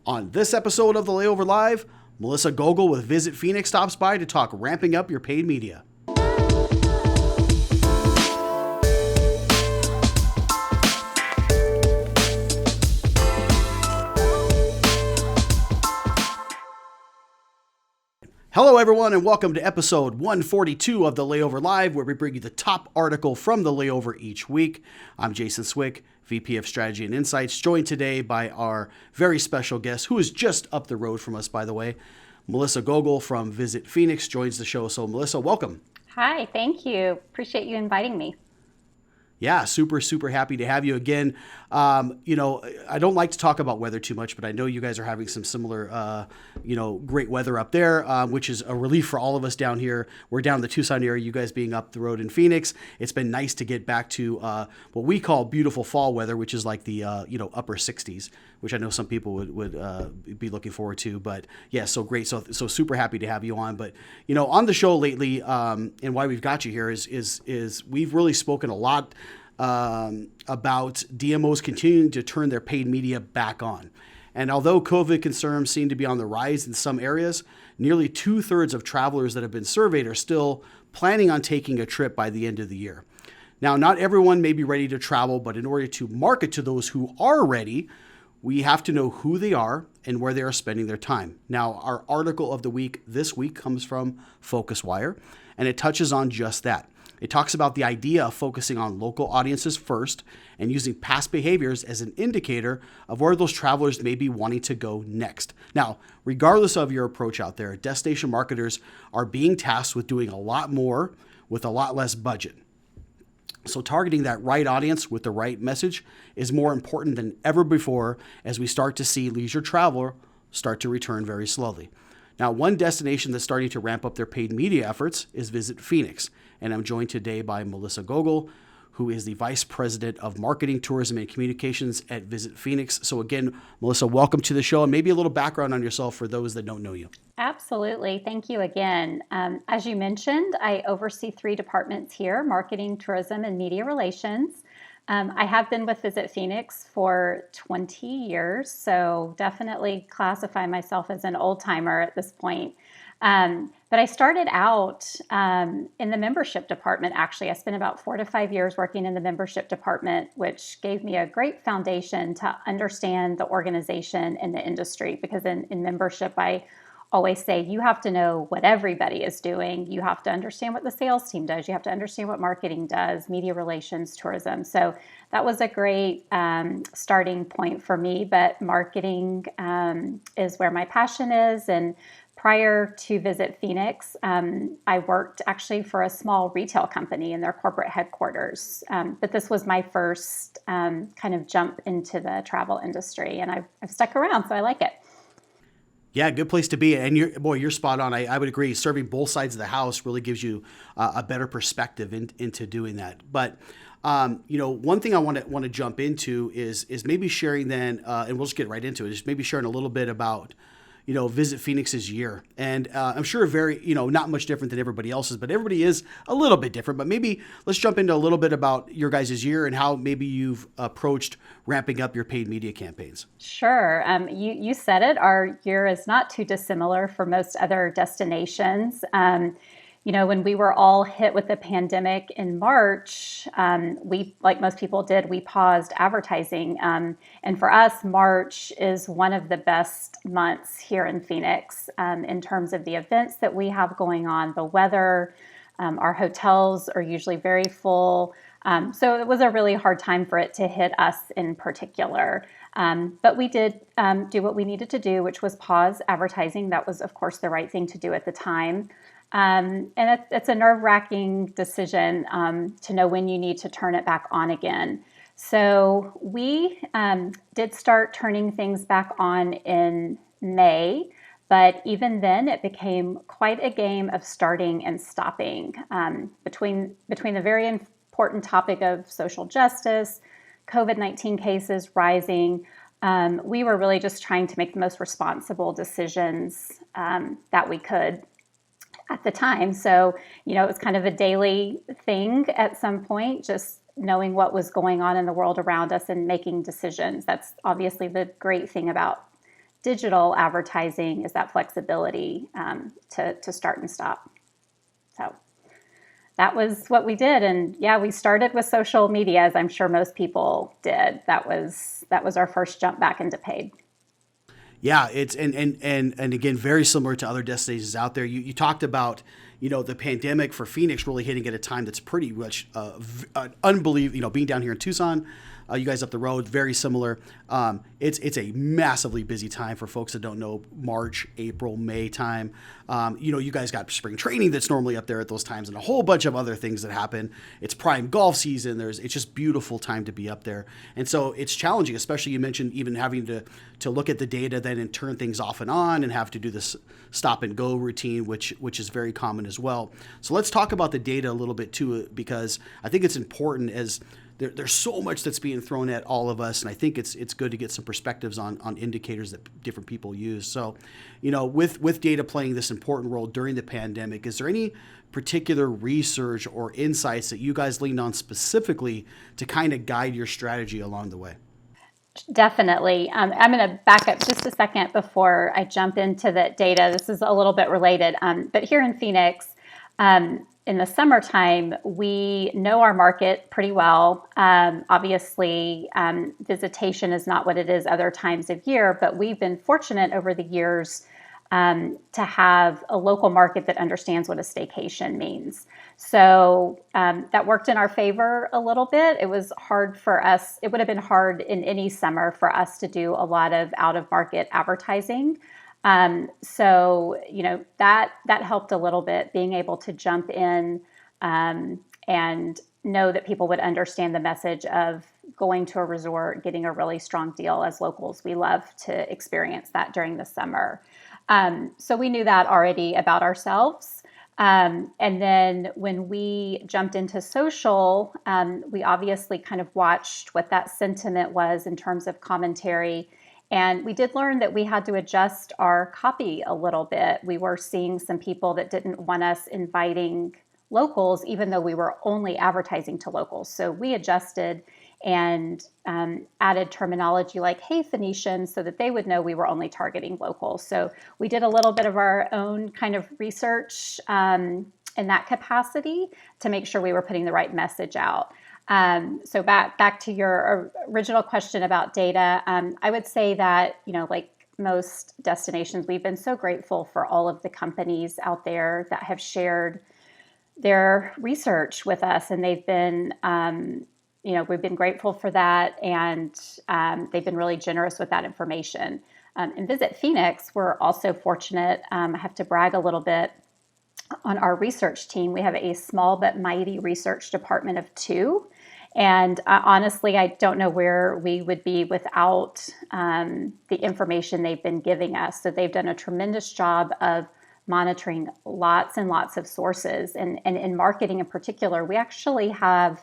On this episode of the Layover Live, Melissa Gogel with Visit Phoenix stops by to talk ramping up your paid media. Hello, everyone, and welcome to episode 142 of the Layover Live, where we bring you the top article from the Layover each week. I'm Jason Swick, VP of Strategy and Insights, joined today by our very special guest, who is just up the road from us, by the way. Melissa Gogel from Visit Phoenix joins the show. So, Melissa, welcome. Hi, thank you. Appreciate you inviting me. Yeah, super happy to have you again. I don't like to talk about weather too much, but I know you guys are having some similar, great weather up there, which is a relief for all of us down here. We're down in the Tucson area, you guys being up the road in Phoenix. It's been nice to get back to what we call beautiful fall weather, which is like the, upper 60s, which I know some people would be looking forward to. But yeah, so great. So super happy to have you on. But, on the show lately, and why we've got you here is we've really spoken a lot about DMOs continuing to turn their paid media back on. And although COVID concerns seem to be on the rise in some areas, nearly 2/3 of travelers that have been surveyed are still planning on taking a trip by the end of the year. Now, not everyone may be ready to travel, but in order to market to those who are ready, we have to know who they are and where they are spending their time. Now, our article of the week this week comes from FocusWire, and it touches on just that. It talks about the idea of focusing on local audiences first and using past behaviors as an indicator of where those travelers may be wanting to go next. Now, regardless of your approach out there, destination marketers are being tasked with doing a lot more with a lot less budget. So targeting that right audience with the right message is more important than ever before as we start to see leisure travel start to return very slowly. Now, one destination that's starting to ramp up their paid media efforts is Visit Phoenix. And I'm joined today by Melissa Gogel, who is the Vice President of Marketing, Tourism, and Communications at Visit Phoenix. So again, Melissa, welcome to the show, and maybe a little background on yourself for those that don't know you. Absolutely. Thank you again. As you mentioned, I oversee 3 departments here: marketing, tourism, and media relations. I have been with Visit Phoenix for 20 years, so definitely classify myself as an old timer at this point. But I started out in the membership department, actually. I spent about 4 to 5 years working in the membership department, which gave me a great foundation to understand the organization and the industry, because in membership, I always say you have to know what everybody is doing. You have to understand what the sales team does. You have to understand what marketing does, media relations, tourism. So that was a great starting point for me. But marketing is where my passion is. And prior to Visit Phoenix, I worked actually for a small retail company in their corporate headquarters. But this was my first kind of jump into the travel industry. And I've stuck around, so I like it. Yeah, good place to be. And you're spot on. I would agree. Serving both sides of the house really gives you a better perspective into doing that. But one thing I want to jump into is maybe sharing then, and we'll just get right into it. Is maybe sharing a little bit about Visit Phoenix's year. And I'm sure very, not much different than everybody else's, but everybody is a little bit different. But maybe let's jump into a little bit about your guys' year and how maybe you've approached ramping up your paid media campaigns. Sure. You said it. Our year is not too dissimilar for most other destinations. When we were all hit with the pandemic in March, we, like most people did, we paused advertising. And for us, March is one of the best months here in Phoenix in terms of the events that we have going on, the weather. Our hotels are usually very full. So it was a really hard time for it to hit us in particular. But we did do what we needed to do, which was pause advertising. That was, of course, the right thing to do at the time. And it's a nerve-wracking decision to know when you need to turn it back on again. So we did start turning things back on in May, but even then it became quite a game of starting and stopping between the very important topic of social justice, COVID-19 cases rising. We were really just trying to make the most responsible decisions that we could at the time. So, it was kind of a daily thing at some point, just knowing what was going on in the world around us and making decisions. That's obviously the great thing about digital advertising is that flexibility to start and stop. So that was what we did. And yeah, we started with social media, as I'm sure most people did. That was our first jump back into paid. Yeah, it's and again, very similar to other destinations out there. You talked about, the pandemic for Phoenix really hitting at a time that's pretty much unbelievable. Being down here in Tucson, you guys up the road, very similar. It's a massively busy time for folks that don't know. March, April, May time. You guys got spring training that's normally up there at those times, and a whole bunch of other things that happen. It's prime golf season. It's just beautiful time to be up there, and so it's challenging. Especially, you mentioned even having to look at the data then and turn things off and on, and have to do this stop and go routine, which is very common as well. So let's talk about the data a little bit too, because I think it's important as there's so much that's being thrown at all of us, and I think it's good to get some perspectives on indicators that different people use. So, with data playing this important role during the pandemic, is there any particular research or insights that you guys leaned on specifically to kind of guide your strategy along the way? Definitely. I'm going to back up just a second before I jump into the data. This is a little bit related, but here in Phoenix, in the summertime, we know our market pretty well. Obviously, visitation is not what it is other times of year, but we've been fortunate over the years to have a local market that understands what a staycation means. So that worked in our favor a little bit. It was hard for us. It would have been hard in any summer for us to do a lot of out-of-market advertising. So, that helped a little bit, being able to jump in and know that people would understand the message of going to a resort, getting a really strong deal. As locals, we love to experience that during the summer. So we knew that already about ourselves. And then when we jumped into social, we obviously kind of watched what that sentiment was in terms of commentary. And we did learn that we had to adjust our copy a little bit. We were seeing some people that didn't want us inviting locals, even though we were only advertising to locals. So we adjusted and added terminology like, hey, Phoenicians, so that they would know we were only targeting locals. So we did a little bit of our own kind of research in that capacity to make sure we were putting the right message out. So back to your original question about data, I would say that, like most destinations, we've been so grateful for all of the companies out there that have shared their research with us, and they've been, we've been grateful for that, and they've been really generous with that information. And Visit Phoenix, we're also fortunate. I have to brag a little bit on our research team. We have a small but mighty research department of 2. And honestly, I don't know where we would be without the information they've been giving us. So they've done a tremendous job of monitoring lots and lots of sources. And in marketing in particular, we actually have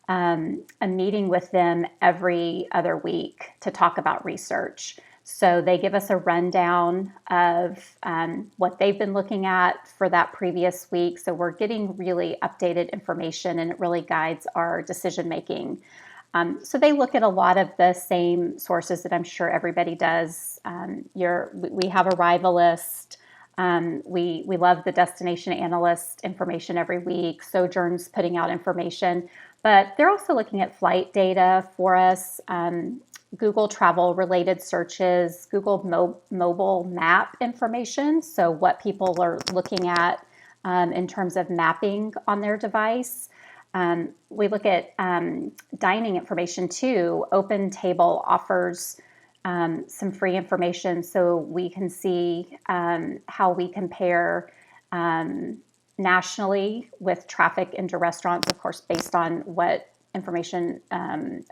a meeting with them every other week to talk about research. So they give us a rundown of what they've been looking at for that previous week. So we're getting really updated information, and it really guides our decision making. So they look at a lot of the same sources that I'm sure everybody does. We have a Arrival List. We love the destination analyst information every week. Sojourn's putting out information, but they're also looking at flight data for us. Google travel related searches, Google mobile map information. So what people are looking at in terms of mapping on their device. We look at dining information too. Open Table offers some free information so we can see how we compare nationally with traffic into restaurants, of course, based on what information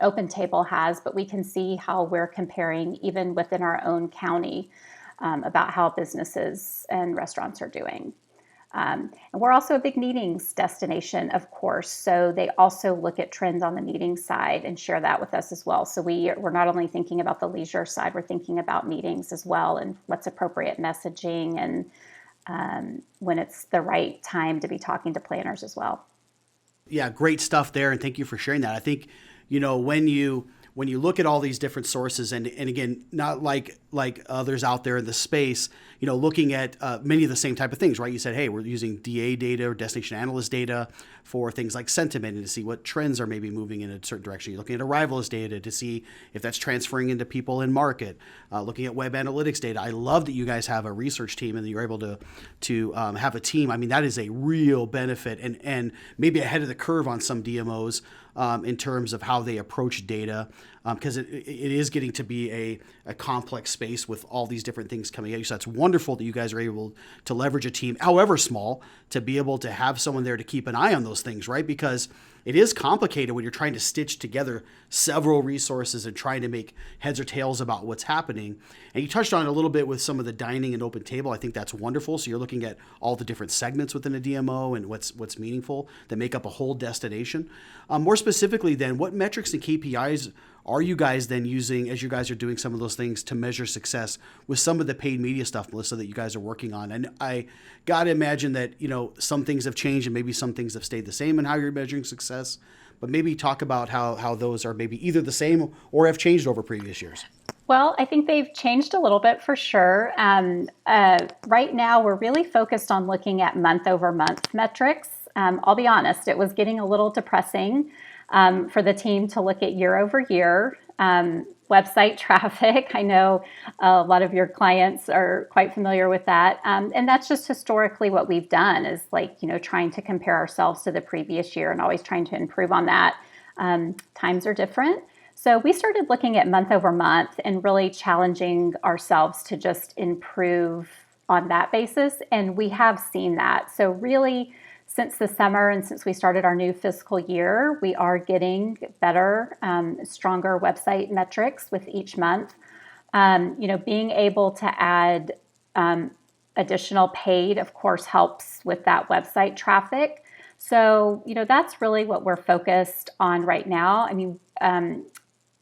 Open Table has, but we can see how we're comparing even within our own county about how businesses and restaurants are doing. And we're also a big meetings destination, of course, so they also look at trends on the meeting side and share that with us as well. So we're not only thinking about the leisure side, we're thinking about meetings as well and what's appropriate messaging and when it's the right time to be talking to planners as well. Yeah, great stuff there, and thank you for sharing that. I think, when you when you look at all these different sources, and again, not like others out there in the space, looking at many of the same type of things, right? You said, hey, we're using DA data or destination analyst data for things like sentiment and to see what trends are maybe moving in a certain direction. You're looking at arrivalist data to see if that's transferring into people in market. Looking at web analytics data. I love that you guys have a research team and that you're able to have a team. I mean, that is a real benefit and maybe ahead of the curve on some DMOs in terms of how they approach data, because it is getting to be a complex space with all these different things coming at you. So it's wonderful that you guys are able to leverage a team, however small, to be able to have someone there to keep an eye on those things, right? Because it is complicated when you're trying to stitch together several resources and trying to make heads or tails about what's happening. And you touched on it a little bit with some of the dining and open table. I think that's wonderful. So you're looking at all the different segments within a DMO and what's meaningful that make up a whole destination. More specifically then, what metrics and KPIs are you guys then using as you guys are doing some of those things to measure success with some of the paid media stuff, Melissa, that you guys are working on? And I got to imagine that, some things have changed and maybe some things have stayed the same in how you're measuring success, but maybe talk about how those are maybe either the same or have changed over previous years. Well, I think they've changed a little bit for sure. Right now, we're really focused on looking at month-over-month metrics. I'll be honest, it was getting a little depressing for the team to look at year-over-year website traffic. I know a lot of your clients are quite familiar with that. And that's just historically what we've done is trying to compare ourselves to the previous year and always trying to improve on that. Times are different. So we started looking at month over month and really challenging ourselves to just improve on that basis. And we have seen that. So really, since the summer and since we started our new fiscal year, we are getting better, stronger website metrics with each month. Being able to add additional paid, of course, helps with that website traffic. So, that's really what we're focused on right now. I mean,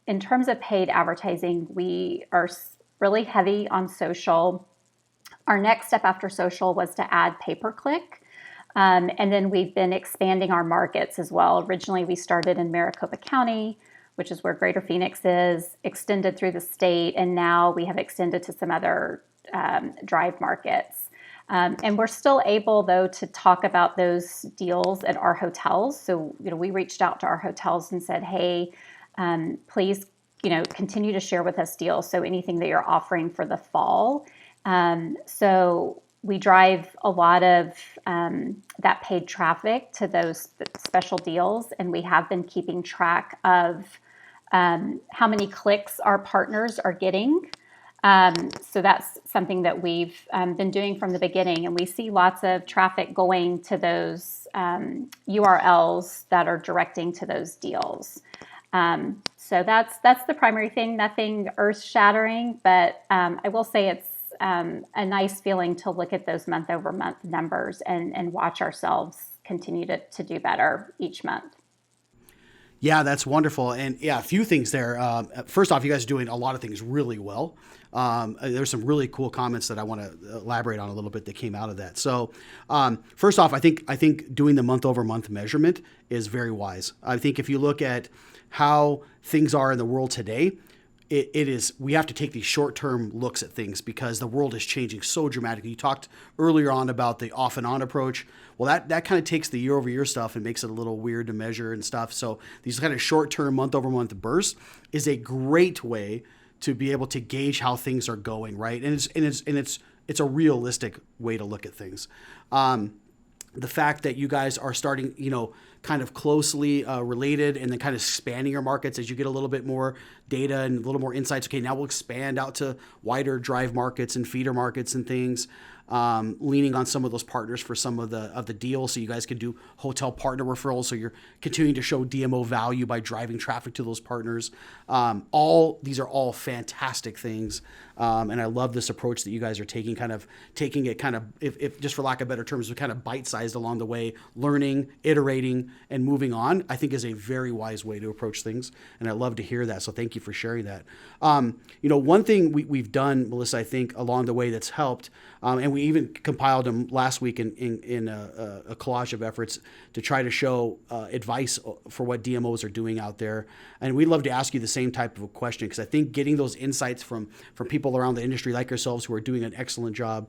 in terms of paid advertising, we are really heavy on social. Our next step after social was to add pay-per-click. And then we've been expanding our markets as well. Originally, we started in Maricopa County, which is where Greater Phoenix is, extended through the state, and now we have extended to some other drive markets. And we're still able, though, to talk about those deals at our hotels. So, we reached out to our hotels and said, hey, please, continue to share with us deals. So anything that you're offering for the fall. So we drive a lot of that paid traffic to those special deals, and we have been keeping track of how many clicks our partners are getting. So that's something that we've been doing from the beginning, and we see lots of traffic going to those URLs that are directing to those deals. So that's the primary thing, nothing earth-shattering, but I will say it's a nice feeling to look at those month-over-month numbers and watch ourselves continue to do better each month. Yeah, that's wonderful. And yeah, a few things there. First off, you guys are doing a lot of things really well. There's some really cool comments that I want to elaborate on a little bit that came out of that. So first off, I think doing the month-over-month measurement is very wise. I think if you look at how things are in the world today, we have to take these short-term looks at things because the world is changing so dramatically. You talked earlier on about the off and on approach. Well, that kind of takes the year-over-year stuff and makes it a little weird to measure and stuff. So these kind of short-term month-over-month bursts is a great way to be able to gauge how things are going, right? And it's a realistic way to look at things. The fact that you guys are starting, kind of closely related and then kind of expanding your markets as you get a little bit more data and a little more insights. Okay, now we'll expand out to wider drive markets and feeder markets and things, leaning on some of those partners for some of the deals so you guys can do hotel partner referrals. So you're continuing to show DMO value by driving traffic to those partners. These are all fantastic things. And I love this approach that you guys are taking it if just for lack of better terms, kind of bite-sized along the way, learning, iterating, and moving on, I think is a very wise way to approach things. And I love to hear that. So thank you for sharing that. One thing we've done, Melissa, I think along the way that's helped, and we even compiled them last week in a collage of efforts to try to show advice for what DMOs are doing out there. And we'd love to ask you the same type of a question, because I think getting those insights from people around the industry like yourselves who are doing an excellent job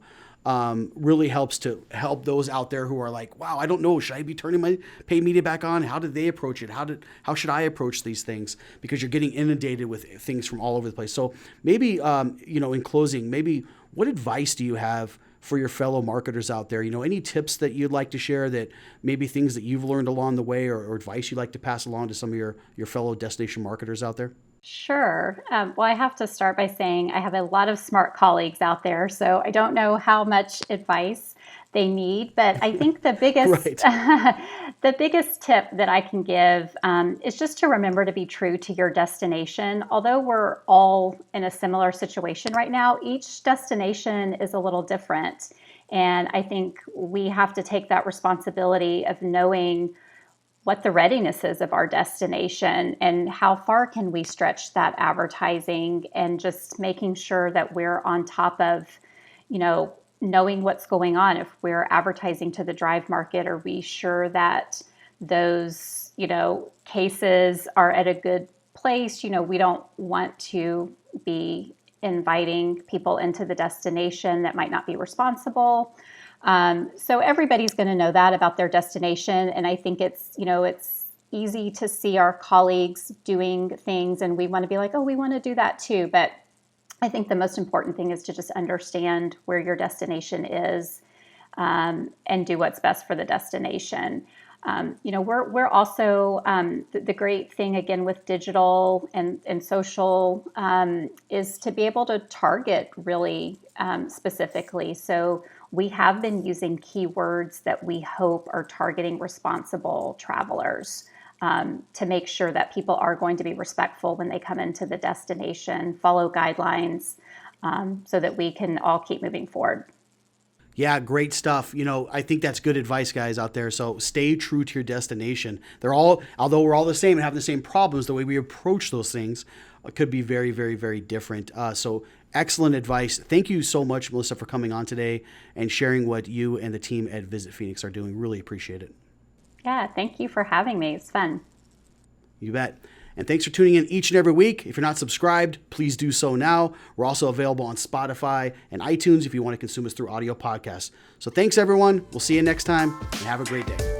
really helps to help those out there who are like, wow, I don't know, should I be turning my paid media back on? How did they approach it? How should I approach these things? Because you're getting inundated with things from all over the place. So maybe, in closing, maybe what advice do you have for your fellow marketers out there? Any tips that you'd like to share, that maybe things that you've learned along the way, or advice you'd like to pass along to some of your fellow destination marketers out there? Sure. Well, I have to start by saying I have a lot of smart colleagues out there, so I don't know how much advice they need, but I think the biggest the biggest tip that I can give is just to remember to be true to your destination. Although we're all in a similar situation right now, each destination is a little different, and I think we have to take that responsibility of knowing what the readiness is of our destination and how far can we stretch that advertising, and just making sure that we're on top of, knowing what's going on. If we're advertising to the drive market, are we sure that those, cases are at a good place? We don't want to be inviting people into the destination that might not be responsible. So everybody's going to know that about their destination. And I think it's easy to see our colleagues doing things and we want to be like, oh, we want to do that too. But I think the most important thing is to just understand where your destination is, and do what's best for the destination. We're also, the great thing again with digital and social is to be able to target really specifically. So we have been using keywords that we hope are targeting responsible travelers, to make sure that people are going to be respectful when they come into the destination, follow guidelines, so that we can all keep moving forward. Yeah, great stuff. I think that's good advice, guys out there. So stay true to your destination. Although we're all the same and have the same problems, the way we approach those things could be very, very, very different. So excellent advice. Thank you so much, Melissa, for coming on today and sharing what you and the team at Visit Phoenix are doing. Really appreciate it. Yeah, thank you for having me. It's fun. You bet. And thanks for tuning in each and every week. If you're not subscribed, please do so now. We're also available on Spotify and iTunes if you want to consume us through audio podcasts. So thanks, everyone. We'll see you next time, and have a great day.